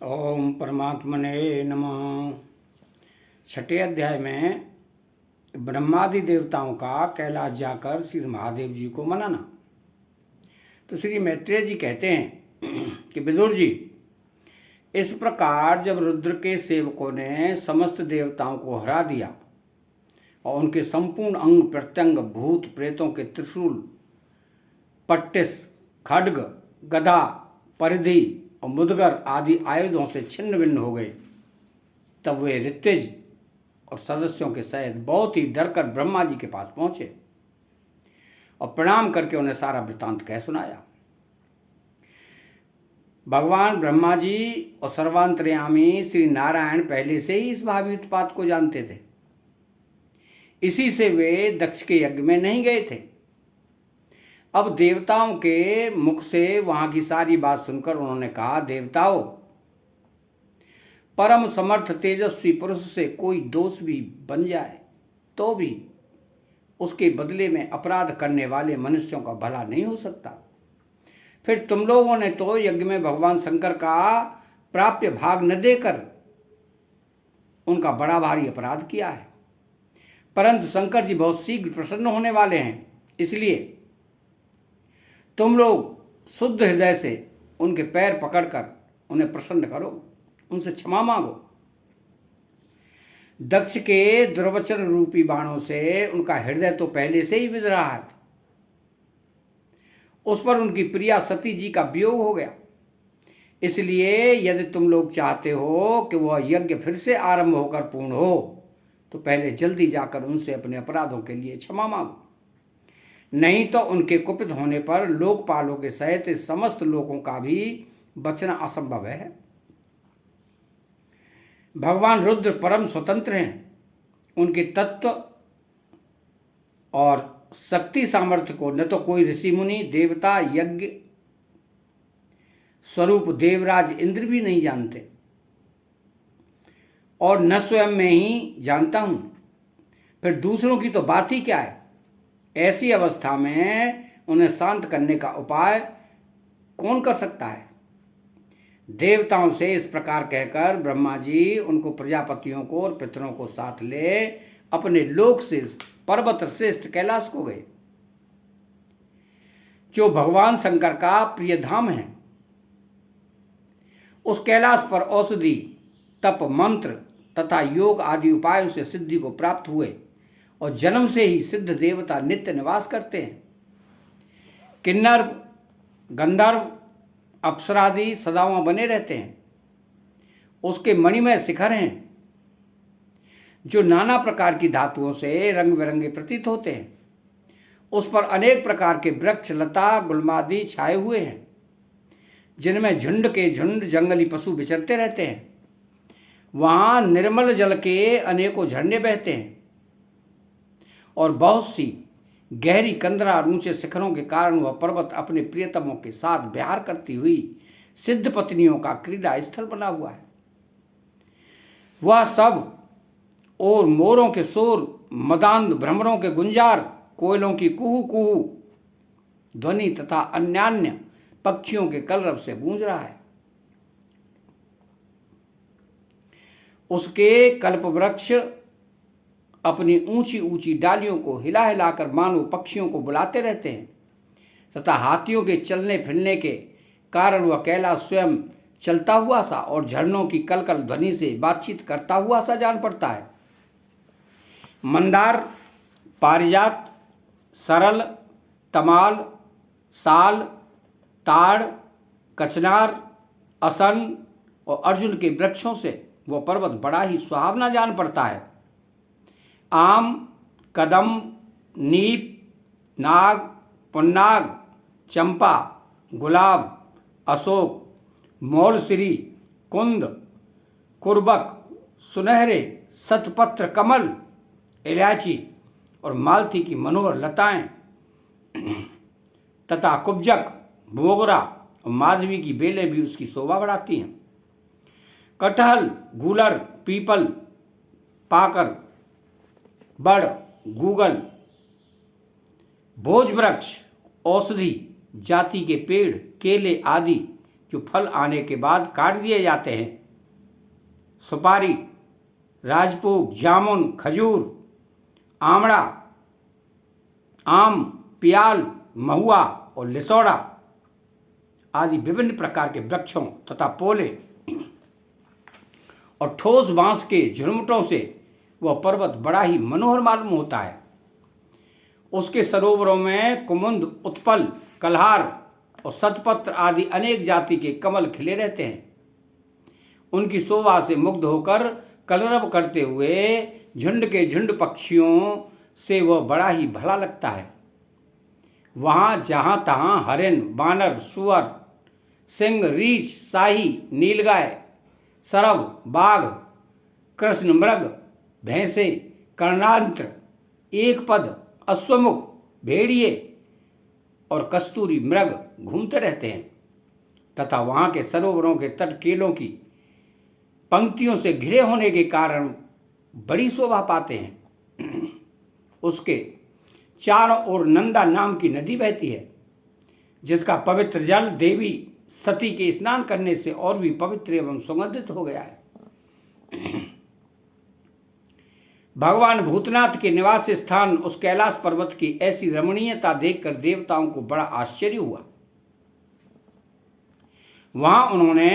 ओम परमात्मने नमः। छठे अध्याय में ब्रह्मादि देवताओं का कैलाश जाकर श्री महादेव जी को मनाना। तो श्री मैत्रेय जी कहते हैं कि विदुर जी, इस प्रकार जब रुद्र के सेवकों ने समस्त देवताओं को हरा दिया और उनके संपूर्ण अंग प्रत्यंग भूत प्रेतों के त्रिशूल, पट्टिस, खड्ग, गदा, परिधि और मुदगर आदि आयुधों से छिन्न भिन्न हो गए, तब वे ऋत्विज और सदस्यों के सहित बहुत ही डरकर ब्रह्मा जी के पास पहुंचे और प्रणाम करके उन्हें सारा वृत्तांत कह सुनाया। भगवान ब्रह्मा जी और सर्वांतर्यामी श्री नारायण पहले से ही इस भावी उत्पात को जानते थे। इसी से वे दक्ष के यज्ञ में नहीं गए थे। अब देवताओं के मुख से वहां की सारी बात सुनकर उन्होंने कहा, देवताओं, परम समर्थ तेजस्वी पुरुष से कोई दोष भी बन जाए तो भी उसके बदले में अपराध करने वाले मनुष्यों का भला नहीं हो सकता। फिर तुम लोगों ने तो यज्ञ में भगवान शंकर का प्राप्य भाग न देकर उनका बड़ा भारी अपराध किया है। परंतु शंकर जी बहुत शीघ्र प्रसन्न होने वाले हैं, इसलिए तुम लोग शुद्ध हृदय से उनके पैर पकड़कर उन्हें प्रसन्न करो, उनसे क्षमा मांगो। दक्ष के दुर्वचन रूपी बाणों से उनका हृदय तो पहले से ही विध रहा है। उस पर उनकी प्रिया सती जी का वियोग हो गया। इसलिए यदि तुम लोग चाहते हो कि वह यज्ञ फिर से आरंभ होकर पूर्ण हो, तो पहले जल्दी जाकर उनसे अपने अपराधों के लिए क्षमा मांगो, नहीं तो उनके कुपित होने पर लोकपालों के सहित समस्त लोगों का भी बचना असंभव है। भगवान रुद्र परम स्वतंत्र हैं। उनके तत्व और शक्ति सामर्थ्य को न तो कोई ऋषि मुनि, देवता, यज्ञ स्वरूप देवराज इंद्र भी नहीं जानते और न स्वयं मैं ही जानता हूं, फिर दूसरों की तो बात ही क्या है। ऐसी अवस्था में उन्हें शांत करने का उपाय कौन कर सकता है। देवताओं से इस प्रकार कहकर ब्रह्मा जी उनको प्रजापतियों को और पितरों को साथ ले अपने लोक से पर्वत श्रेष्ठ कैलाश को गए, जो भगवान शंकर का प्रिय धाम है। उस कैलाश पर औषधि, तप, मंत्र तथा योग आदि उपायों से सिद्धि को प्राप्त हुए और जन्म से ही सिद्ध देवता नित्य निवास करते हैं। किन्नर, गंधर्व, अप्सरादि सदाओं बने रहते हैं। उसके मणिमय शिखर हैं, जो नाना प्रकार की धातुओं से रंग बिरंगे प्रतीत होते हैं। उस पर अनेक प्रकार के वृक्ष, लता, गुल्मादि छाए हुए हैं, जिनमें झुंड के झुंड जंगली पशु विचरते रहते हैं। वहां निर्मल जल के अनेकों झरने बहते हैं और बहुत सी गहरी कंदरार ऊंचे शिखरों के कारण वह पर्वत अपने प्रियतमों के साथ विहार करती हुई सिद्ध पत्नियों का क्रीड़ा स्थल बना हुआ है। वह सब और मोरों के शोर, मदांध भ्रमरों के गुंजार, कोयलों की कुहू कुहू ध्वनि तथा अन्यान्य पक्षियों के कलरव से गूंज रहा है। उसके कल्प वृक्ष अपनी ऊंची ऊंची डालियों को हिला हिलाकर मानो पक्षियों को बुलाते रहते हैं तथा हाथियों के चलने फिरने के कारण वह कैलाश स्वयं चलता हुआ सा और झरनों की कलकल ध्वनि से बातचीत करता हुआ सा जान पड़ता है। मंदार, पारिजात, सरल, तमाल, साल, ताड़, कचनार, असन और अर्जुन के वृक्षों से वह पर्वत बड़ा ही सुहावना जान पड़ता है। आम, कदम, नीप, नाग, पुन्नाग, चंपा, गुलाब, अशोक, मौलसिरी, कुंद, कुर्बक, सुनहरे, शतपत्र कमल, इलायची और मालती की मनोहर लताएं तथा कुब्जक, मोगरा और माधवी की बेलें भी उसकी शोभा बढ़ाती हैं। कटहल, गूलर, पीपल, पाकर, बड़, गूगल, भोज वृक्ष, औषधि जाति के पेड़, केले आदि जो फल आने के बाद काट दिए जाते हैं। सुपारी, राजपूत, जामुन, खजूर, आमड़ा, आम, पियाल, महुआ और लिसोड़ा आदि विभिन्न प्रकार के वृक्षों तथा पोले और ठोस बांस के झुरमुटों से वह पर्वत बड़ा ही मनोहर मालूम होता है। उसके सरोवरों में कुमुद, उत्पल, कल्हार और सतपत्र आदि अनेक जाति के कमल खिले रहते हैं। उनकी शोभा से मुग्ध होकर कलरव करते हुए झुंड के झुंड पक्षियों से वह बड़ा ही भला लगता है। वहाँ जहाँ तहाँ हरिण, बानर, सुअर, सिंह, रीछ, शाही, नीलगाय, सरव, बाघ, कृष्ण मृग, भैंसे, कर्णांत्र, एक पद, अश्वमुख, भेड़िए और कस्तूरी मृग घूमते रहते हैं तथा वहाँ के सरोवरों के तट केलों की पंक्तियों से घिरे होने के कारण बड़ी शोभा पाते हैं। उसके चारों ओर नंदा नाम की नदी बहती है, जिसका पवित्र जल देवी सती के स्नान करने से और भी पवित्र एवं सुगंधित हो गया है। भगवान भूतनाथ के निवास स्थान उस कैलाश पर्वत की ऐसी रमणीयता देखकर देवताओं को बड़ा आश्चर्य हुआ। वहां उन्होंने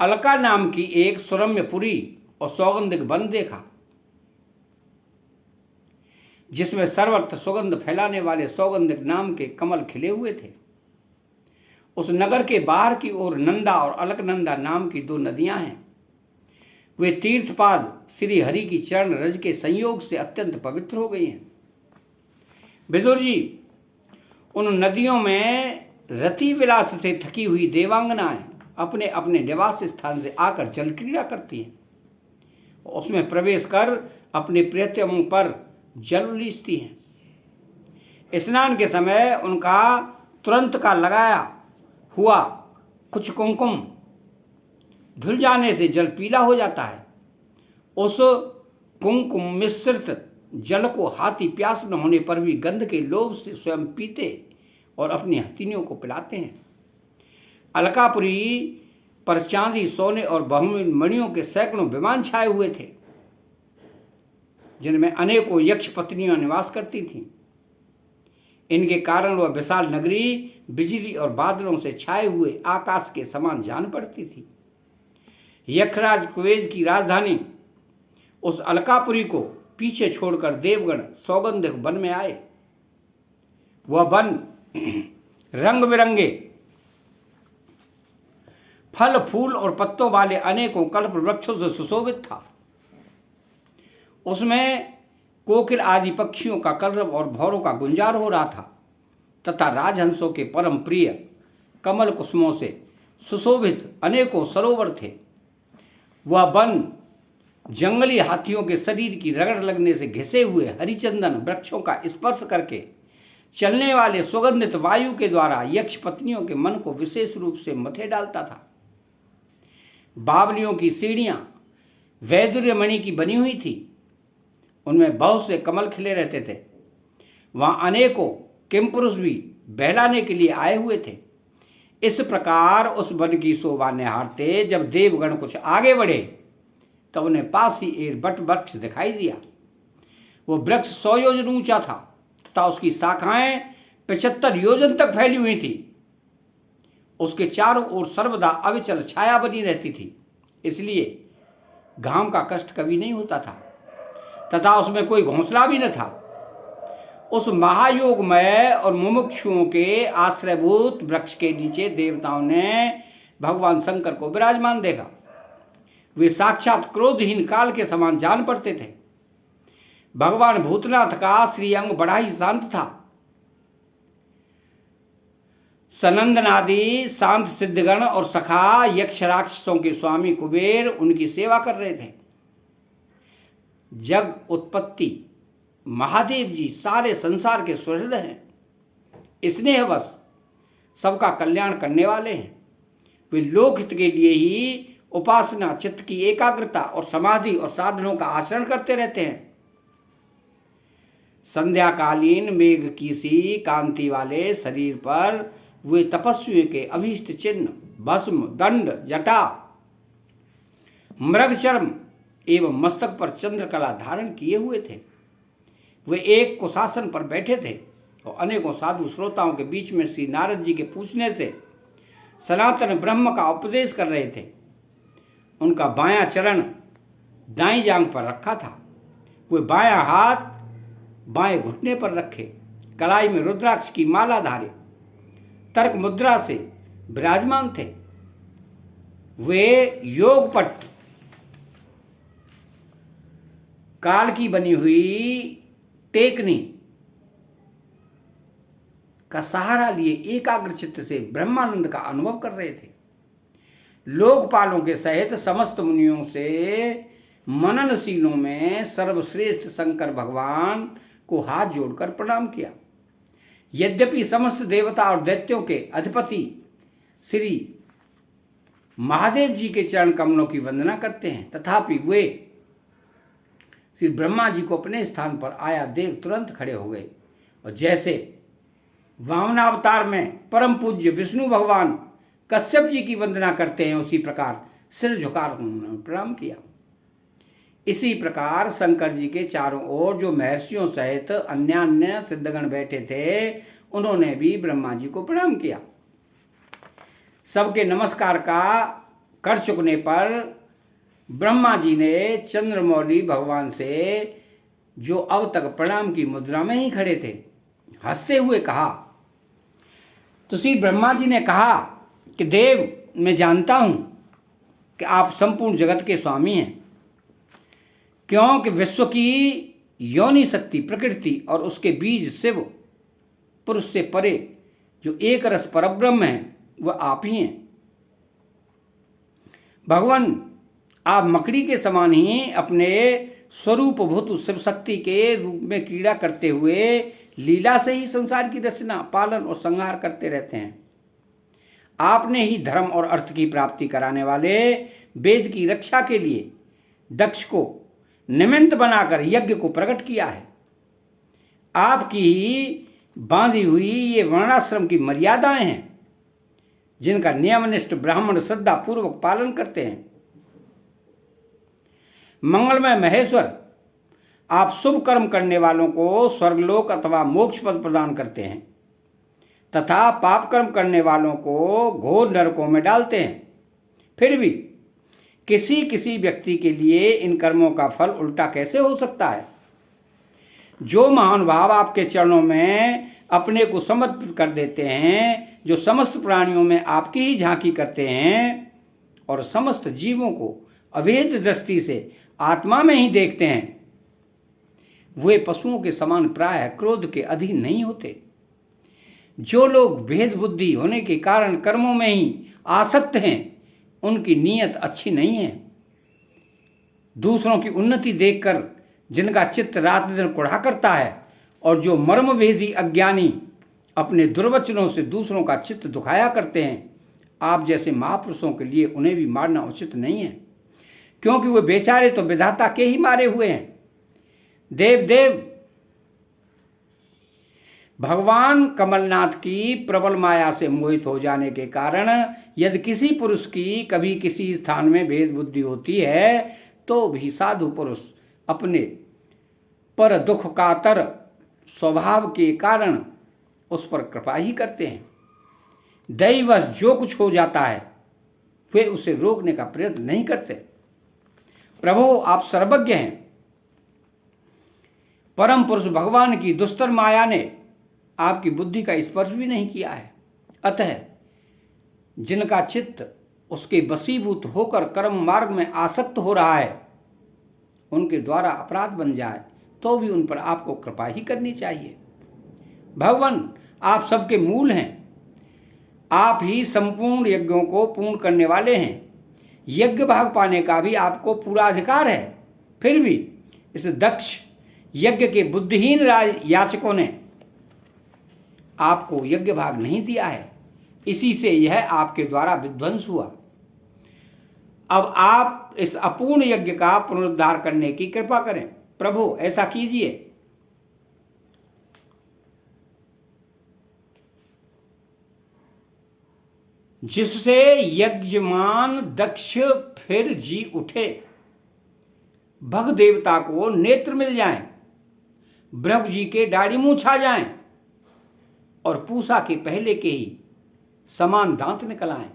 अलका नाम की एक सुरम्य पुरी और सौगंधिक वन देखा, जिसमें सर्वत्र सुगंध फैलाने वाले सौगंधिक नाम के कमल खिले हुए थे। उस नगर के बाहर की ओर नंदा और अलकनंदा नाम की दो नदियां हैं। वे तीर्थपाद श्री हरि की चरण रज के संयोग से अत्यंत पवित्र हो गई हैं। विदुर जी, उन नदियों में रति विलास से थकी हुई देवांगनाएं अपने अपने निवास स्थान से आकर जल क्रीड़ा करती हैं, उसमें प्रवेश कर अपने प्रियतमों पर जल उलीचती हैं। स्नान के समय उनका तुरंत का लगाया हुआ कुछ कुमकुम धुल जाने से जल पीला हो जाता है। उस कुमकुम मिश्रित जल को हाथी प्यास न होने पर भी गंध के लोभ से स्वयं पीते और अपनी हथिनियों को पिलाते हैं। अलकापुरी पर चांदी, सोने और बहुमूल्य मणियों के सैकड़ों विमान छाए हुए थे, जिनमें अनेकों यक्ष पत्नियां निवास करती थीं। इनके कारण वह विशाल नगरी बिजली और बादलों से छाए हुए आकाश के समान जान पड़ती थी। यक्षराज कुबेर की राजधानी उस अलकापुरी को पीछे छोड़कर देवगण सौगंधिक वन में आए। वह वन रंग बिरंगे फल, फूल और पत्तों वाले अनेकों कल्प वृक्षों से सुशोभित था। उसमें कोकिल आदि पक्षियों का कलरव और भौरों का गुंजार हो रहा था तथा राजहंसों के परम प्रिय कमल कुसुमों से सुशोभित अनेकों सरोवर थे। वह वन जंगली हाथियों के शरीर की रगड़ लगने से घिसे हुए हरिचंदन वृक्षों का स्पर्श करके चलने वाले सुगंधित वायु के द्वारा यक्ष पत्नियों के मन को विशेष रूप से मथे डालता था। बावलियों की सीढ़ियां वैदुर्य मणि की बनी हुई थी, उनमें बहुत से कमल खिले रहते थे। वहां अनेकों किमपुरुष भी बहलाने के लिए आए हुए थे। इस प्रकार उस वन की शोभा निहारते जब देवगण कुछ आगे बढ़े तब उन्हें पास ही एक बट वृक्ष दिखाई दिया। वो वृक्ष 100 योजन ऊंचा था तथा उसकी शाखाएं 75 योजन तक फैली हुई थी। उसके चारों ओर सर्वदा अविचल छाया बनी रहती थी, इसलिए घाम का कष्ट कभी नहीं होता था तथा उसमें कोई घोंसला भी न था। उस महायोगमय और मुमुक्षुओं के आश्रयभूत वृक्ष के नीचे देवताओं ने भगवान शंकर को विराजमान देखा। वे साक्षात क्रोधहीन काल के समान जान पड़ते थे। भगवान भूतनाथ का श्रीअंग बड़ा ही शांत था। सनंदनादि शांत सिद्धगण और सखा यक्ष राक्षसों के स्वामी कुबेर उनकी सेवा कर रहे थे। जग उत्पत्ति महादेव जी सारे संसार के सुहृद हैं, स्नेहवश सबका कल्याण करने वाले हैं। वे लोकहित के लिए ही उपासना, चित्त की एकाग्रता और समाधि और साधनों का आचरण करते रहते हैं। संध्याकालीन मेघ की सी कांति वाले शरीर पर वे तपस्वी के अभीष्ट चिन्ह भस्म, दंड, जटा, मृगचर्म एवं मस्तक पर चंद्रकला धारण किए हुए थे। वे एक कुशासन पर बैठे थे और अनेकों साधु श्रोताओं के बीच में श्री नारद जी के पूछने से सनातन ब्रह्म का उपदेश कर रहे थे। उनका बायां चरण दाईं जांघ पर रखा था। वे बायां हाथ बाएं घुटने पर रखे, कलाई में रुद्राक्ष की माला धारे तर्क मुद्रा से विराजमान थे। वे योगपट काल की बनी हुई टेकनी का सहारा लिए एकाग्र चित्त से ब्रह्मानंद का अनुभव कर रहे थे। लोकपालों के सहित समस्त मुनियों से मननशीलों में सर्वश्रेष्ठ शंकर भगवान को हाथ जोड़कर प्रणाम किया। यद्यपि समस्त देवता और दैत्यों के अधिपति श्री महादेव जी के चरण कमलों की वंदना करते हैं, तथापि वे श्री ब्रह्मा जी को अपने स्थान पर आया देख तुरंत खड़े हो गए और जैसे वामनावतार में परम पूज्य विष्णु भगवान कश्यप जी की वंदना करते हैं, उसी प्रकार सिर झुकाकर उन्होंने प्रणाम किया। इसी प्रकार शंकर जी के चारों ओर जो महर्षियों सहित अन्य सिद्धगण बैठे थे, उन्होंने भी ब्रह्मा जी को प्रणाम किया। सबके नमस्कार का कर चुकने पर ब्रह्मा जी ने चंद्रमौली भगवान से, जो अब तक प्रणाम की मुद्रा में ही खड़े थे, हंसते हुए कहा। तो श्री ब्रह्मा जी ने कहा कि देव, मैं जानता हूं कि आप संपूर्ण जगत के स्वामी हैं, क्योंकि विश्व की योनि शक्ति प्रकृति और उसके बीज शिव पुरुष से परे जो एक रस परब्रह्म है, वह आप ही हैं। भगवान, आप मकड़ी के समान ही अपने स्वरूप भूत शिव शक्ति के रूप में क्रीड़ा करते हुए लीला से ही संसार की रचना, पालन और संहार करते रहते हैं। आपने ही धर्म और अर्थ की प्राप्ति कराने वाले वेद की रक्षा के लिए दक्ष को निमित्त बनाकर यज्ञ को प्रकट किया है। आपकी ही बांधी हुई ये वर्णाश्रम की मर्यादाएं हैं, जिनका नियमनिष्ठ ब्राह्मण श्रद्धा पूर्वक पालन करते हैं। मंगलमय महेश्वर, आप शुभ कर्म करने वालों को स्वर्गलोक अथवा मोक्ष पद प्रदान करते हैं तथा पाप कर्म करने वालों को घोर नरकों में डालते हैं। फिर भी किसी किसी व्यक्ति के लिए इन कर्मों का फल उल्टा कैसे हो सकता है? जो महान भाव आपके चरणों में अपने को समर्पित कर देते हैं, जो समस्त प्राणियों में आपकी ही झांकी करते हैं और समस्त जीवों को अभेद दृष्टि से आत्मा में ही देखते हैं, वे पशुओं के समान प्रायः क्रोध के अधीन नहीं होते। जो लोग भेद बुद्धि होने के कारण कर्मों में ही आसक्त हैं, उनकी नीयत अच्छी नहीं है। दूसरों की उन्नति देखकर जिनका चित्त रात दिन कुढ़ा करता है और जो मर्मभेदी अज्ञानी अपने दुर्वचनों से दूसरों का चित्त दुखाया करते हैं, आप जैसे महापुरुषों के लिए उन्हें भी मारना उचित नहीं है, क्योंकि वे बेचारे तो विधाता के ही मारे हुए हैं। देव भगवान कमलनाथ की प्रबल माया से मोहित हो जाने के कारण यदि किसी पुरुष की कभी किसी स्थान में भेद बुद्धि होती है, तो भी साधु पुरुष अपने पर दुख कातर स्वभाव के कारण उस पर कृपा ही करते हैं। दैवश जो कुछ हो जाता है, वे उसे रोकने का प्रयत्न नहीं करते। प्रभु, आप सर्वज्ञ हैं। परम पुरुष भगवान की दुस्तर माया ने आपकी बुद्धि का स्पर्श भी नहीं किया है। अतः जिनका चित्त उसके वशीभूत होकर कर्म मार्ग में आसक्त हो रहा है, उनके द्वारा अपराध बन जाए तो भी उन पर आपको कृपा ही करनी चाहिए। भगवान, आप सबके मूल हैं। आप ही संपूर्ण यज्ञों को पूर्ण करने वाले हैं। यज्ञ भाग पाने का भी आपको पूरा अधिकार है। फिर भी इस दक्ष यज्ञ के बुद्धिहीन याचकों ने आपको यज्ञ भाग नहीं दिया है, इसी से यह आपके द्वारा विध्वंस हुआ। अब आप इस अपूर्ण यज्ञ का पुनरुद्धार करने की कृपा करें। प्रभु, ऐसा कीजिए। जिससे यजमान दक्ष फिर जी उठे, भग देवता को नेत्र मिल जाएं, ब्रह्म जी के दाढ़ी मुंह छा जाएं और पूषा के पहले के ही समान दांत निकल आएं।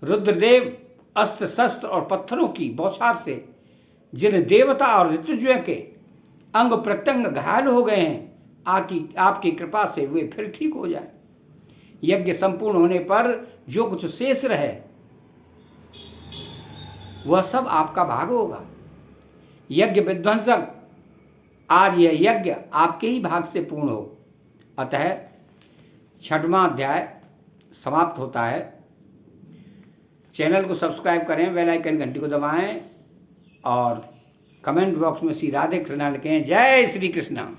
रुद्रदेव अस्त्र शस्त्र और पत्थरों की बौछार से जिन देवता और ऋतुजय के अंग प्रत्यंग घायल हो गए हैं, आपकी कृपा से वे फिर ठीक हो जाए। यज्ञ संपूर्ण होने पर जो कुछ शेष रहे वह सब आपका भाग होगा। यज्ञ विध्वंसक, आज यह यज्ञ आपके ही भाग से पूर्ण हो। अतः 6वां अध्याय समाप्त होता है। चैनल को सब्सक्राइब करें, बेल आइकन घंटी को दबाएं और कमेंट बॉक्स में श्री राधे कृष्णा लिखें। जय श्री कृष्णा।